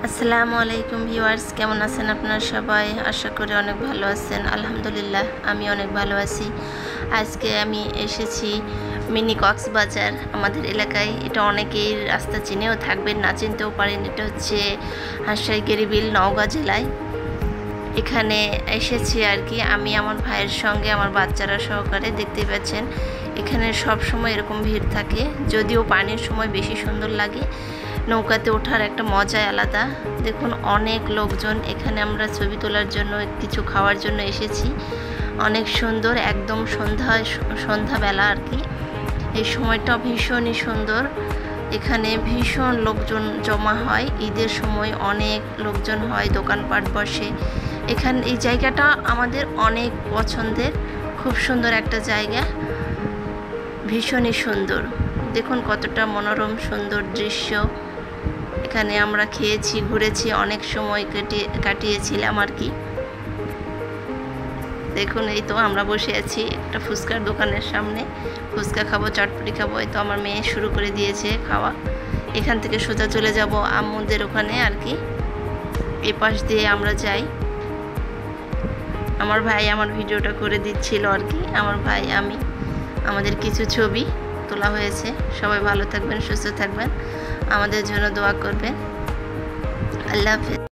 আসসালামু আলাইকুম ভিউয়ার্স, কেমন আছেন আপনারা সবাই? আশা করি অনেক ভালো আছেন। আলহামদুলিল্লাহ আমি অনেক ভালো আছি। আজকে আমি এসেছি মিনি কক্সবাজার। আমাদের এলাকায় এটা অনেকেই রাস্তা চিনেও থাকবেন, না চিনতেও পারেন। এটা হচ্ছে রাজশাহী গেরিবিল, নওগাঁ জেলায়। এখানে এসেছি আর কি আমি আমার ভাইয়ের সঙ্গে, আমার বাচ্চারা সহকারে। দেখতে পাচ্ছেন এখানে সব সময় এরকম ভিড় থাকে, যদিও পানির সময় বেশি সুন্দর লাগে। নৌকাতে ওঠার একটা মজাই আলাদা। দেখুন অনেক লোকজন। এখানে আমরা ছবি তোলার জন্য, কিছু খাওয়ার জন্য এসেছি। অনেক সুন্দর, একদম সন্ধ্যাবেলা আর কি। এই সময়টা ভীষণই সুন্দর। এখানে ভীষণ লোকজন জমা হয়। ঈদের সময় অনেক লোকজন হয়, দোকানপাট বসে। এই জায়গাটা আমাদের অনেক পছন্দের। খুব সুন্দর একটা জায়গা, ভীষণই সুন্দর। দেখুন কতটা মনোরম সুন্দর দৃশ্য। এখানে আমরা খেয়েছি, ঘুরেছি, অনেক সময় কাটিয়েছিলাম আর কি। দেখুন এই তো আমরা বসে আছি একটা ফুচকার দোকানের সামনে। ফুচকা খাবো, চটপটি খাবো। এই তো আমার মেয়ে শুরু করে দিয়েছে খাওয়া। এখান থেকে সোজা চলে যাব আম্মুদের ওখানে আর কি। এই পাশ দিয়ে আমরা যাই। আমার ভাই আমার ভিডিওটা করে দিচ্ছিল আর কি। আমার ভাই, আমি, আমাদের কিছু ছবি তোলা হয়েছে। সবাই ভালো থাকবেন, সুস্থ থাকবেন, আমাদের জন্য দোয়া করবেন। আল্লাহ হাফেজ।